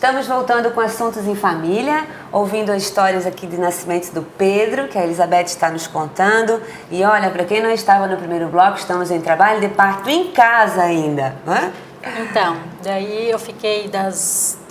Estamos voltando com assuntos em família, ouvindo as histórias aqui de nascimento do Pedro, que a Elizabeth está nos contando. E olha, para quem não estava no primeiro bloco, estamos em trabalho de parto em casa ainda, não é? Então, daí eu fiquei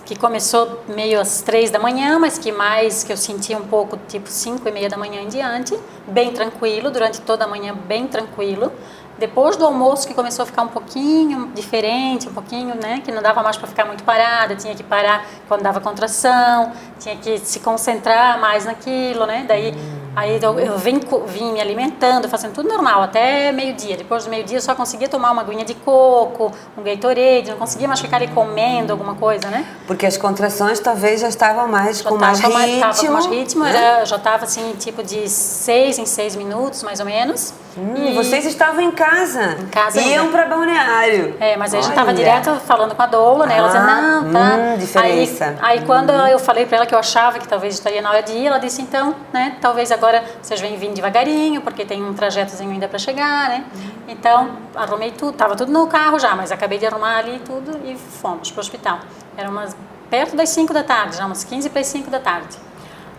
que começou meio às 3 da manhã, mas que eu senti um pouco, tipo 5:30 da manhã em diante, bem tranquilo, durante toda a manhã bem tranquilo. Depois do almoço que começou a ficar um pouquinho diferente, um pouquinho, né, que não dava mais para ficar muito parada, tinha que parar quando dava contração, tinha que se concentrar mais naquilo, né, daí aí eu vim me alimentando, fazendo tudo normal, até meio-dia. Depois do meio-dia eu só conseguia tomar uma aguinha de coco, um Gatorade, não conseguia mais ficar ali comendo alguma coisa, né. Porque as contrações talvez já estavam com mais ritmo, né? Já estava assim, tipo de 6 em 6 minutos, mais ou menos. E vocês estavam em casa? Em casa iam para Balneário. É, mas aí a gente estava direto falando com a doula, né? Ela dizia, não, tá. Diferença. Aí quando eu falei para ela que eu achava que talvez estaria na hora de ir, ela disse, então, né, talvez agora vocês venham vir devagarinho, porque tem um trajetozinho ainda para chegar, né? Então, arrumei tudo, tava tudo no carro já, mas acabei de arrumar ali tudo e fomos pro hospital. Era perto das 5 da tarde, já umas 15 para as 5 da tarde.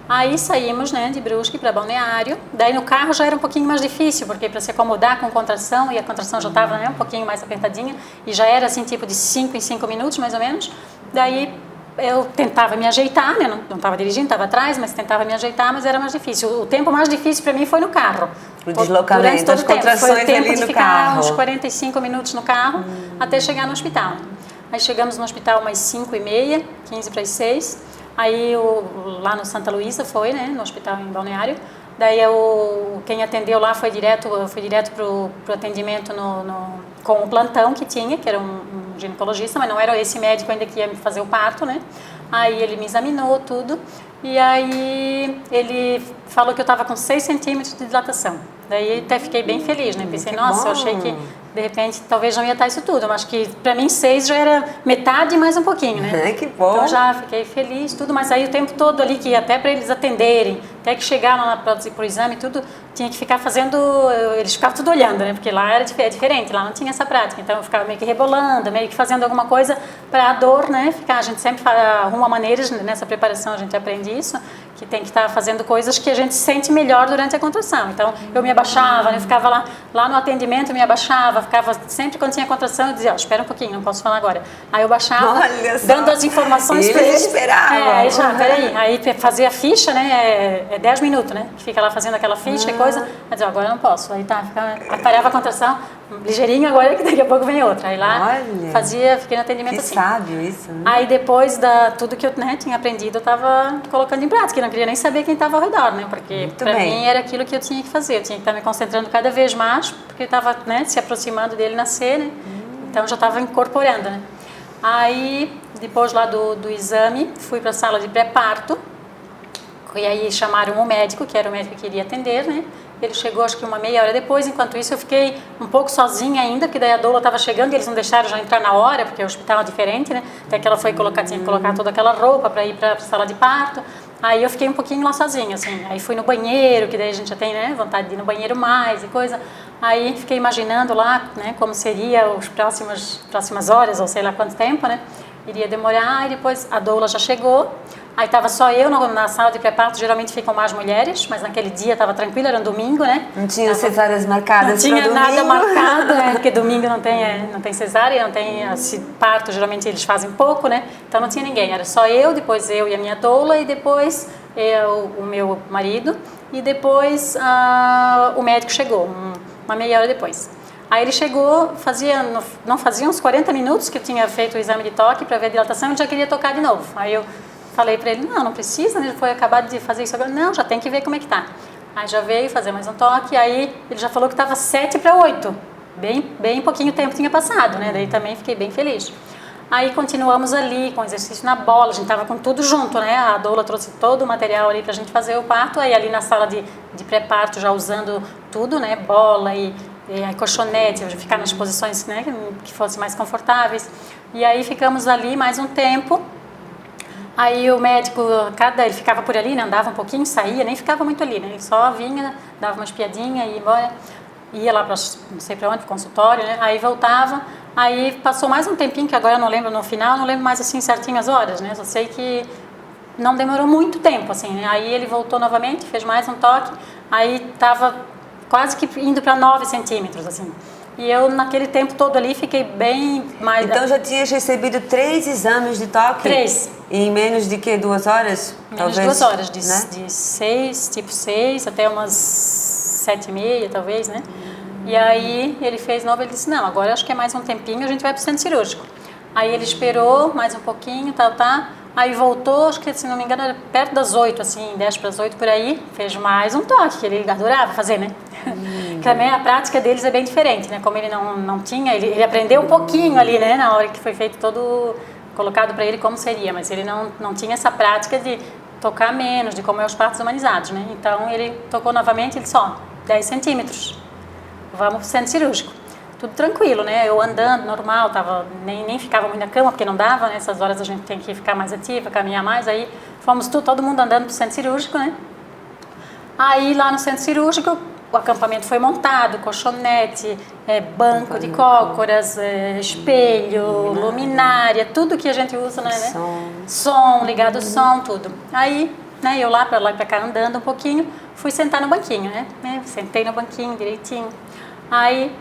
Aí saímos, né, de Brusque para Balneário. Daí no carro já era um pouquinho mais difícil, porque para se acomodar com contração, e a contração já estava, né, um pouquinho mais apertadinha, e já era assim, tipo de 5 em 5 minutos, mais ou menos. Daí eu tentava me ajeitar, né, não estava dirigindo, estava atrás, mas tentava me ajeitar, mas era mais difícil. O tempo mais difícil para mim foi no carro. O deslocamento, as contrações foi o tempo ali de no ficar carro. uns 45 minutos no carro até chegar no hospital. Aí chegamos no hospital umas 5:30, 15 para as 6. Aí lá no Santa Luísa foi, né, no hospital em Balneário. Daí quem atendeu lá foi direto pro atendimento com o plantão que tinha, que era um ginecologista, mas não era esse médico ainda que ia me fazer o parto, né? Aí ele me examinou tudo e aí ele falou que eu estava com 6 centímetros de dilatação. Daí até fiquei bem feliz, né? Pensei, nossa, eu achei que de repente talvez não ia estar isso tudo, mas que para mim 6 já era metade mais um pouquinho, né? Que bom! Então já fiquei feliz, tudo, mas aí o tempo todo ali, que até para eles atenderem, até que chegaram lá para o exame e tudo, tinha que ficar fazendo, eles ficavam tudo olhando, né? Porque lá era diferente, lá não tinha essa prática, então eu ficava meio que rebolando, meio que fazendo alguma coisa para a dor, né? A gente sempre arruma maneiras, nessa preparação a gente aprende isso, que tem que estar fazendo coisas que a gente sente melhor durante a contração. Então eu me abaixava, né? Eu ficava lá no atendimento, eu me abaixava, ficava sempre quando tinha contração, eu dizia, espera um pouquinho, não posso falar agora. Aí eu baixava, dando as informações para eles. Esperavam. Peraí, aí fazia a ficha, né? É 10 minutos, né? Que fica lá fazendo aquela ficha e coisa. Aí dizia, agora eu não posso. Aí parava a contração, ligeirinho agora que daqui a pouco vem outra. Aí lá fiquei no atendimento assim. Sábio isso, né? Aí depois tudo que eu, né, tinha aprendido, eu estava colocando em prática. Eu não queria nem saber quem estava ao redor, né? Porque para mim era aquilo que eu tinha que fazer. Eu tinha que estar me concentrando cada vez mais, porque eu estava, né, se aproximando dele nascer, né? Então já estava incorporando, né? Aí depois lá do exame, fui para a sala de pré-parto. E aí chamaram o médico, que era o médico que iria atender, né? Ele chegou acho que uma meia hora depois, enquanto isso eu fiquei um pouco sozinha ainda, porque daí a doula estava chegando e eles não deixaram já entrar na hora, porque o hospital é diferente, né? Até que ela tinha que colocar toda aquela roupa para ir para a sala de parto. Aí eu fiquei um pouquinho lá sozinha, assim. Aí fui no banheiro, que daí a gente já tem, né, vontade de ir no banheiro mais e coisa. Aí fiquei imaginando lá, né, como seria as próximas horas, ou sei lá quanto tempo, né? Iria demorar, e depois a doula já chegou. Aí estava só eu na sala de pré-parto, geralmente ficam mais mulheres, mas naquele dia estava tranquilo, era um domingo, né? Não tinha cesáreas marcadas para domingo? Não tinha nada marcado, né? Porque domingo não tem cesárea, não tem parto, geralmente eles fazem pouco, né? Então não tinha ninguém, era só eu, depois eu e a minha doula, e depois o meu marido, e depois o médico chegou, uma meia hora depois. Aí ele chegou, não fazia uns 40 minutos que eu tinha feito o exame de toque para ver a dilatação e já queria tocar de novo. Aí eu falei para ele, não precisa, né? Ele foi acabado de fazer isso agora. Não, já tem que ver como é que tá. Aí já veio fazer mais um toque, aí ele já falou que estava 7 para 8. Bem pouquinho tempo tinha passado, né? Daí também fiquei bem feliz. Aí continuamos ali com exercício na bola, a gente estava com tudo junto, né? A doula trouxe todo o material ali para a gente fazer o parto, aí ali na sala de pré-parto já usando tudo, né? Bola e colchonete, ficar nas posições, né, que fossem mais confortáveis. E aí ficamos ali mais um tempo. Aí o médico, ele ficava por ali, né, andava um pouquinho, saía, nem ficava muito ali, né? Ele só vinha, dava uma espiadinha e ia embora. Ia lá para não sei para onde, pro consultório, né? Aí voltava. Aí passou mais um tempinho, que agora eu não lembro no final, não lembro mais assim certinho as horas, né? Só sei que não demorou muito tempo, assim, né? Aí ele voltou novamente, fez mais um toque, aí estava quase que indo para 9 centímetros, assim. E eu, naquele tempo todo ali, fiquei bem mais... Então já tinhas recebido 3 exames de toque? 3. E em menos de que, 2 horas? Menos de 2 horas, de 6, tipo 6, até umas 7h30, talvez, né? E aí ele fez novo, ele disse, não, agora acho que é mais um tempinho, a gente vai para o centro cirúrgico. Aí ele esperou mais um pouquinho, aí voltou, acho que se não me engano era perto das 8, assim, 10 para as 8 por aí, fez mais um toque, que ele adorava fazer, né? Também a prática deles é bem diferente, né? Como ele não tinha, ele aprendeu um pouquinho ali, né? Na hora que foi feito todo, colocado para ele como seria, mas ele não tinha essa prática de tocar menos, de como é os partos humanizados, né? Então ele tocou novamente, ele só 10 centímetros. Vamos para o centro cirúrgico. Tudo tranquilo, né? Eu andando, normal, nem ficava muito na cama, porque não dava, né? Essas horas a gente tem que ficar mais ativa, caminhar mais. Aí fomos todo mundo andando para o centro cirúrgico, né? Aí lá no centro cirúrgico, o acampamento foi montado, colchonete, banco de cócoras, espelho, luminária, tudo que a gente usa, né? Som, ligado o som, tudo. Aí, né, eu lá para cá andando um pouquinho, fui sentar no banquinho, né? Sentei no banquinho direitinho. Aí...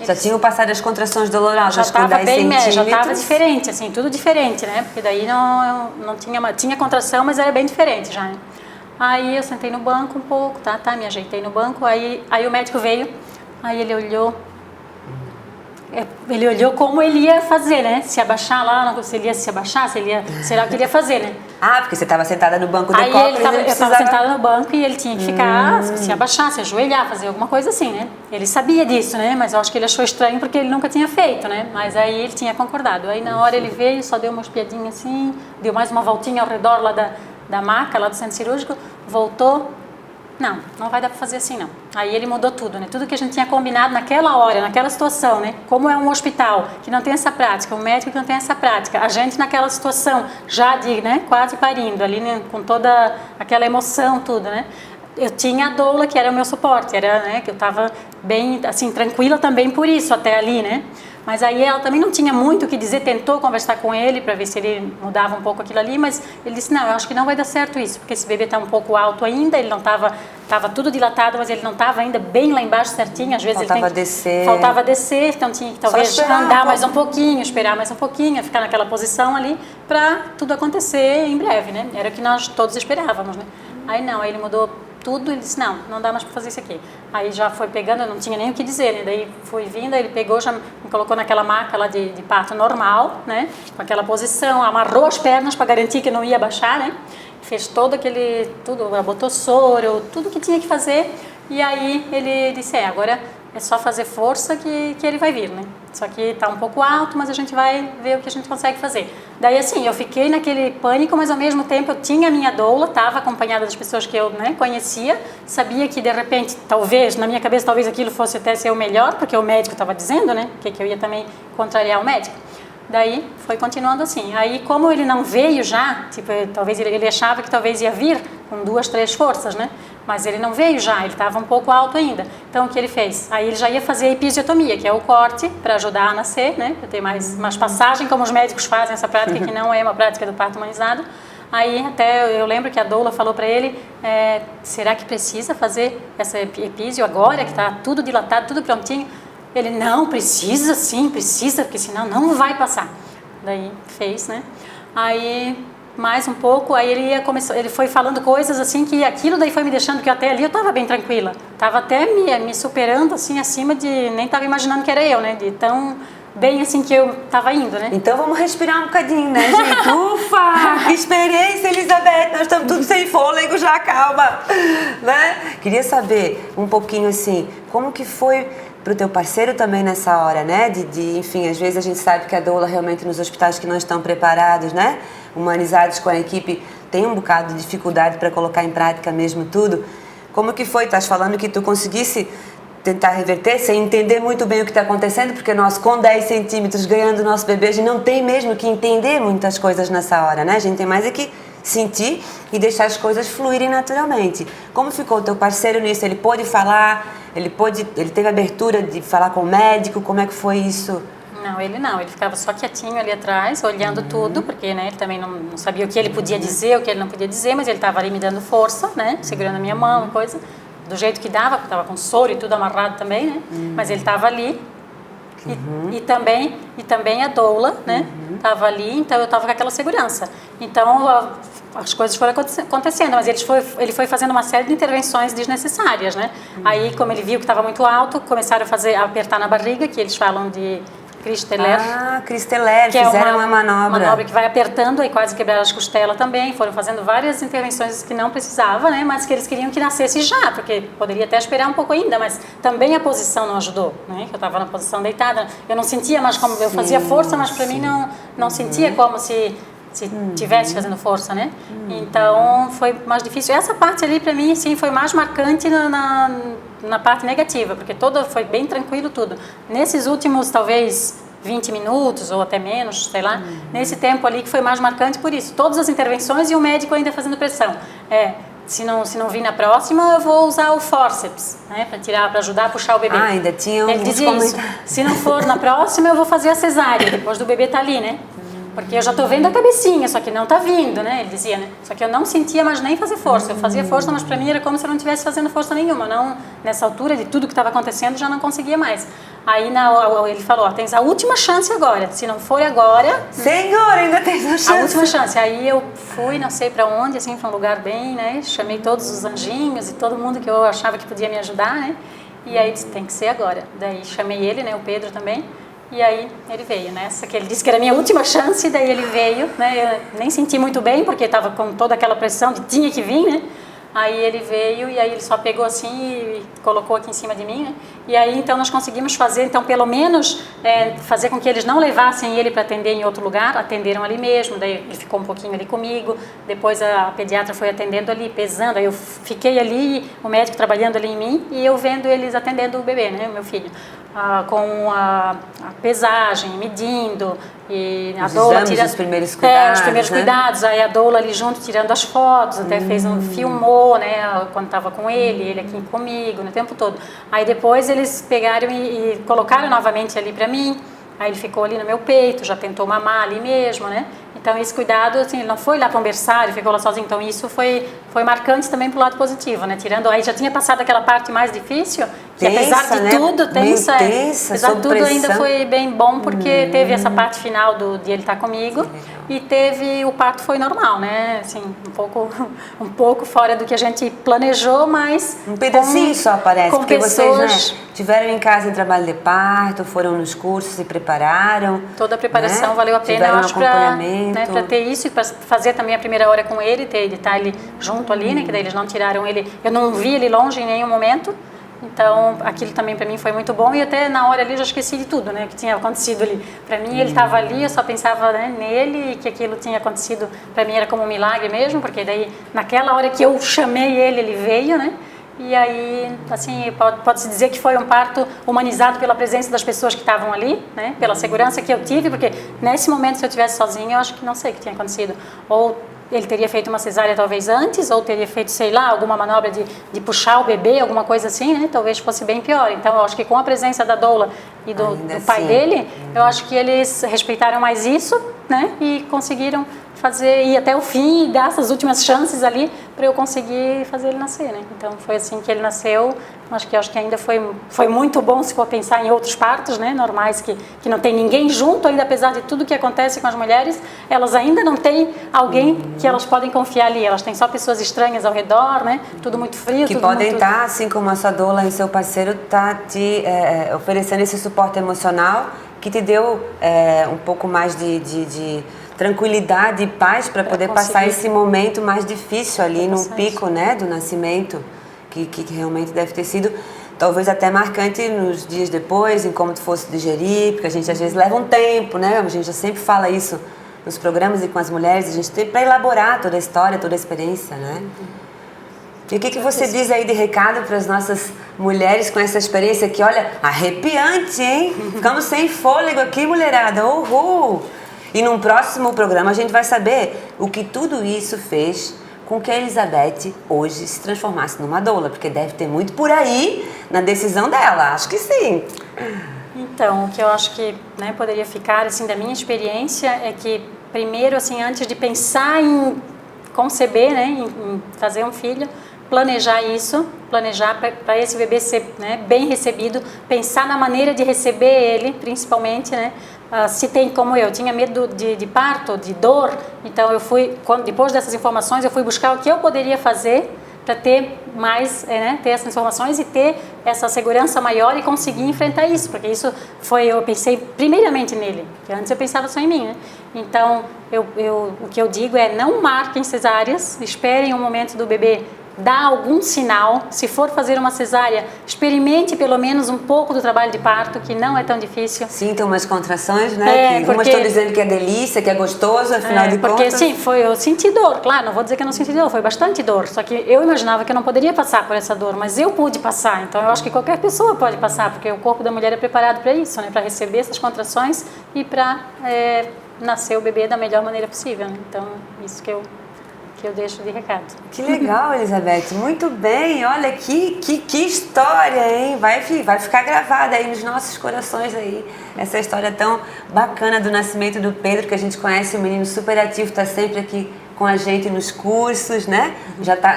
Já tinham passado as contrações dolorosas já com 10 centímetros? Já estava diferente, assim, tudo diferente, né? Porque daí não tinha contração, mas era bem diferente já, né? Aí eu sentei no banco um pouco, me ajeitei no banco, aí o médico veio, aí ele olhou como ele ia fazer, né? Se abaixar lá, se ele ia se abaixar, será o que ele ia fazer, né? Ah, porque você estava sentada no banco de aí cócoras, eu estava sentada no banco e ele tinha que ficar, se abaixar, se ajoelhar, fazer alguma coisa assim, né? Ele sabia disso, né? Mas eu acho que ele achou estranho porque ele nunca tinha feito, né? Mas aí ele tinha concordado. Aí na hora ele veio, só deu uma espiadinha assim, deu mais uma voltinha ao redor lá da maca, lá do centro cirúrgico, voltou. Não vai dar para fazer assim, não. Aí ele mudou tudo, né? Tudo que a gente tinha combinado naquela hora, naquela situação, né? Como é um hospital que não tem essa prática, um médico que não tem essa prática, a gente naquela situação já né, quase parindo, ali, né, com toda aquela emoção, tudo, né? Eu tinha a doula, que era o meu suporte, né, que eu estava bem, assim, tranquila também por isso, até ali, né? Mas aí ela também não tinha muito o que dizer, tentou conversar com ele para ver se ele mudava um pouco aquilo ali, mas ele disse, não, eu acho que não vai dar certo isso, porque esse bebê está um pouco alto ainda, ele não estava tudo dilatado, mas ele não estava ainda bem lá embaixo certinho, às vezes faltava descer, então tinha que talvez andar mais um pouquinho, esperar mais um pouquinho, ficar naquela posição ali, para tudo acontecer em breve, né? Era o que nós todos esperávamos, né? Aí não, aí ele mudou tudo, ele disse, não dá mais para fazer isso aqui. Aí já foi pegando, eu não tinha nem o que dizer, né? Daí foi vindo, aí ele pegou, já me colocou naquela maca lá de parto normal, né? Com aquela posição, amarrou as pernas para garantir que não ia baixar, né? Fez todo tudo, botou soro, tudo que tinha que fazer. E aí ele disse, agora é só fazer força que ele vai vir, né? Só que está um pouco alto, mas a gente vai ver o que a gente consegue fazer. Daí, assim, eu fiquei naquele pânico, mas ao mesmo tempo eu tinha a minha doula, estava acompanhada das pessoas que eu, né, conhecia, sabia que de repente, talvez, na minha cabeça, talvez aquilo fosse até ser o melhor, porque o médico estava dizendo, né, que eu ia também contrariar o médico. Daí, foi continuando assim. Aí, como ele não veio já, tipo, talvez ele achava que talvez ia vir com 2, 3 forças, né? Mas ele não veio já, ele estava um pouco alto ainda. Então, o que ele fez? Aí ele já ia fazer a episiotomia, que é o corte para ajudar a nascer, né? Para ter mais passagem, como os médicos fazem essa prática, que não é uma prática do parto humanizado. Aí, até eu lembro que a doula falou para ele, será que precisa fazer essa epísio agora, que está tudo dilatado, tudo prontinho? Ele, não, precisa sim, precisa, porque senão não vai passar. Daí fez, né? Aí, mais um pouco, aí ele foi falando coisas assim, que aquilo daí foi me deixando, que até ali eu estava bem tranquila. Estava até me superando, assim, acima de... Nem estava imaginando que era eu, né? De tão bem assim que eu estava indo, né? Então vamos respirar um bocadinho, né, gente? Ufa! Que experiência, Elizabeth! Nós estamos tudo sem fôlego já, calma! Né? Queria saber um pouquinho, assim, como que foi para o teu parceiro também nessa hora, né? Enfim, às vezes a gente sabe que a doula realmente nos hospitais que não estão preparados, né? Humanizados com a equipe, tem um bocado de dificuldade para colocar em prática mesmo tudo. Como que foi? Estás falando que tu conseguisse tentar reverter sem entender muito bem o que está acontecendo, porque nós com 10 centímetros ganhando o nosso bebê, a gente não tem mesmo que entender muitas coisas nessa hora, né? A gente tem mais é que sentir e deixar as coisas fluírem naturalmente. Como ficou o teu parceiro nisso? Ele pôde falar? Ele teve abertura de falar com o médico? Como é que foi isso? Não, ele ficava só quietinho ali atrás, olhando tudo, porque, né, ele também não sabia o que ele podia dizer, o que ele não podia dizer, mas ele estava ali me dando força, né, segurando a minha mão e coisa, do jeito que dava, porque estava com soro e tudo amarrado também, né, mas ele estava ali. E também a doula, né, estava ali, então eu estava com aquela segurança. Então as coisas foram acontecendo, mas ele foi fazendo uma série de intervenções desnecessárias, né. Aí, como ele viu que estava muito alto, começaram a apertar na barriga, que eles falam de Christeler. Christeler, fizeram uma manobra. Manobra que vai apertando, aí quase quebraram as costelas também. Foram fazendo várias intervenções que não precisava, né? Mas que eles queriam que nascesse já, porque poderia até esperar um pouco ainda, mas também a posição não ajudou, né? Eu estava na posição deitada, eu não sentia mais como... Eu fazia força, mas para mim não sentia como se tivesse fazendo força, né? Então foi mais difícil. Essa parte ali para mim, sim, foi mais marcante na parte negativa, porque foi bem tranquilo tudo. Nesses últimos, talvez 20 minutos ou até menos, sei lá, nesse tempo ali que foi mais marcante por isso. Todas as intervenções e o médico ainda fazendo pressão. Se não vir na próxima, eu vou usar o fórceps, né, para ajudar a puxar o bebê. Ainda tinha Ele dizia isso. Se não for na próxima, eu vou fazer a cesárea, depois do bebê estar ali, né? Porque eu já estou vendo a cabecinha, só que não está vindo, né? Ele dizia, né? Só que eu não sentia mais nem fazer força. Eu fazia força, mas para mim era como se eu não estivesse fazendo força nenhuma. Não, nessa altura de tudo que estava acontecendo, já não conseguia mais. Aí ele falou, tens a última chance agora. Se não for agora... Senhor, ainda tens a chance. A última chance. Aí eu fui, não sei para onde, assim, para um lugar bem, né? Chamei todos os anjinhos e todo mundo que eu achava que podia me ajudar, né? E aí disse, tem que ser agora. Daí chamei ele, né? O Pedro também. E aí ele veio, né? Só que ele disse que era a minha última chance, daí ele veio, né? Eu nem senti muito bem, porque estava com toda aquela pressão de tinha que vir, né? Aí ele veio e aí ele só pegou assim e colocou aqui em cima de mim, né? E aí então nós conseguimos fazer, então pelo menos fazer com que eles não levassem ele para atender em outro lugar, atenderam ali mesmo, daí ele ficou um pouquinho ali comigo, depois a pediatra foi atendendo ali, pesando, aí eu fiquei ali, o médico trabalhando ali em mim e eu vendo eles atendendo o bebê, né? O meu filho. Com a pesagem, medindo, e a doula tirando os primeiros cuidados, os primeiros cuidados, aí a doula ali junto tirando as fotos, até filmou, né, quando estava com ele aqui comigo, no tempo todo. Aí depois eles pegaram e colocaram novamente ali para mim, aí ele ficou ali no meu peito, já tentou mamar ali mesmo, né? Então esse cuidado, assim, ele não foi lá para um berçário, ficou lá sozinho, então isso foi marcante também pro lado positivo, né? Tirando, aí já tinha passado aquela parte mais difícil, que tensa, apesar de tudo, tensa, apesar de tudo ainda foi bem bom, porque teve essa parte final de ele estar comigo, e teve, o parto foi normal, né? Assim, um pouco fora do que a gente planejou, mas... Um pedacinho só parece, porque vocês, né, tiveram em casa em trabalho de parto, foram nos cursos, se prepararam. Toda a preparação, né, valeu a pena, eu acho, para ter isso e para fazer também a primeira hora com ele, ele tá ali junto ali, né, que daí eles não tiraram ele, eu não vi ele longe em nenhum momento, então aquilo também para mim foi muito bom e até na hora ali eu já esqueci de tudo, né, que tinha acontecido ali. Para mim ele estava ali, eu só pensava, né, nele, e que aquilo tinha acontecido, para mim era como um milagre mesmo, porque daí naquela hora que eu chamei ele veio, né. E aí, assim, pode-se dizer que foi um parto humanizado pela presença das pessoas que estavam ali, né? Pela segurança que eu tive, porque nesse momento, se eu estivesse sozinha, eu acho que não sei o que tinha acontecido. Ou ele teria feito uma cesárea talvez antes, ou teria feito, sei lá, alguma manobra de puxar o bebê, alguma coisa assim, né? Talvez fosse bem pior. Então, eu acho que com a presença da doula e do pai dele, eu acho que eles respeitaram mais isso, né? E conseguiram ir até o fim e dar essas últimas chances ali para eu conseguir fazer ele nascer, né? Então foi assim que ele nasceu. Acho que ainda foi muito bom se for pensar em outros partos, né? Normais que não tem ninguém junto, ainda apesar de tudo que acontece com as mulheres, elas ainda não têm alguém que elas podem confiar ali. Elas têm só pessoas estranhas ao redor, né? Tudo muito frio. Que podem estar, assim como a sua doula e seu parceiro, tá te oferecendo esse suporte emocional que te deu um pouco mais de tranquilidade e paz para poder passar esse momento mais difícil ali no pico, né, do nascimento, que realmente deve ter sido talvez até marcante nos dias depois, em como tu fosse digerir, porque a gente às vezes leva um tempo, né, a gente já sempre fala isso nos programas e com as mulheres, a gente tem para elaborar toda a história, toda a experiência, né? E o que você diz aí de recado para as nossas mulheres com essa experiência que, olha, arrepiante, hein? Ficamos sem fôlego aqui, mulherada, uhul! E num próximo programa a gente vai saber o que tudo isso fez com que a Elizabeth hoje se transformasse numa doula, porque deve ter muito por aí na decisão dela, acho que sim. Então, o que eu acho que, né, poderia ficar assim da minha experiência é que primeiro, assim, antes de pensar em conceber, né, em fazer um filho, planejar isso, planejar para esse bebê ser, né, bem recebido, pensar na maneira de receber ele, principalmente, né, se tem como eu tinha medo de parto, de dor, então eu fui, depois dessas informações, eu fui buscar o que eu poderia fazer para ter mais, ter essas informações e ter essa segurança maior e conseguir enfrentar isso, porque isso foi, eu pensei primeiramente nele, porque antes eu pensava só em mim, né? Então, o que eu digo é não marquem cesáreas, esperem o momento do bebê dar algum sinal. Se for fazer uma cesárea, experimente pelo menos um pouco do trabalho de parto, que não é tão difícil. Sintam umas contrações, né? Que algumas estão dizendo que é delícia, que é gostoso, afinal de contas. Porque sim, eu senti dor, claro, não vou dizer que eu não senti dor, foi bastante dor, só que eu imaginava que eu não poderia passar por essa dor, mas eu pude passar, então eu acho que qualquer pessoa pode passar, porque o corpo da mulher é preparado para isso, né? Para receber essas contrações e para nascer o bebê da melhor maneira possível, né? Então, isso que eu deixo de recado. Que legal, Elizabeth. Muito bem. Olha, que história, hein? Vai ficar gravada aí nos nossos corações aí. Essa história tão bacana do nascimento do Pedro, que a gente conhece, um menino super ativo, está sempre aqui com a gente nos cursos, né?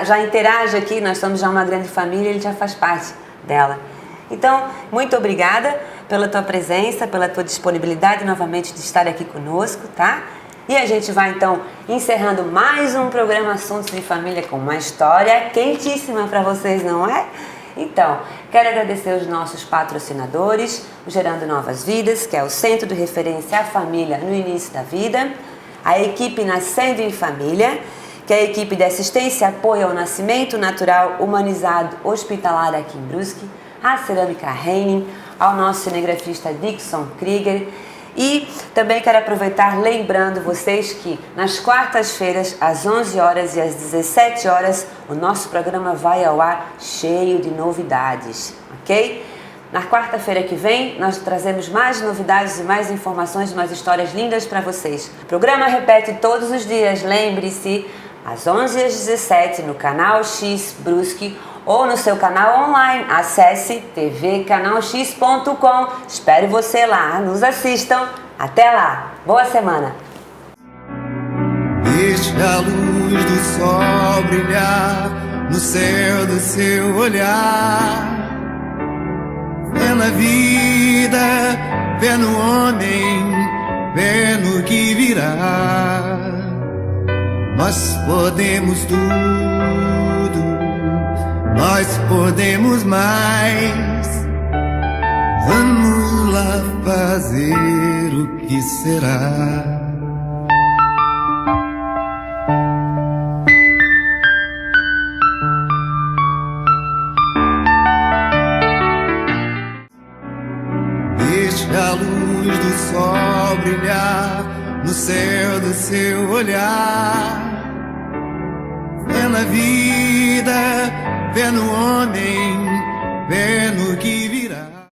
Já interage aqui, nós somos já uma grande família, ele já faz parte dela. Então, muito obrigada pela tua presença, pela tua disponibilidade novamente de estar aqui conosco, tá? E a gente vai então encerrando mais um programa Assuntos de Família com uma história quentíssima para vocês, não é? Então, quero agradecer os nossos patrocinadores, o Gerando Novas Vidas, que é o Centro de Referência à Família no Início da Vida, a equipe Nascendo em Família, que é a equipe de assistência e apoio ao nascimento natural humanizado hospitalar aqui em Brusque, a Cerâmica Henning, ao nosso cinegrafista Dixon Krieger. E também quero aproveitar lembrando vocês que nas quartas-feiras, às 11 horas e às 17 horas, o nosso programa vai ao ar cheio de novidades, ok? Na quarta-feira que vem, nós trazemos mais novidades e mais informações, umas histórias lindas para vocês. O programa repete todos os dias, lembre-se, às 11 e às 17 no Canal X Brusque, ou no seu canal online. Acesse tvcanalx.com. Espero você lá. Nos assistam. Até lá. Boa semana. Deixe a luz do sol brilhar no céu do seu olhar. Fé na vida, fé no homem, fé no que virá. Nós podemos tudo, nós podemos mais. Vamos lá fazer o que será. Deixe a luz do sol brilhar no céu do seu olhar. Fé na vida, fé no homem, fé no que virá.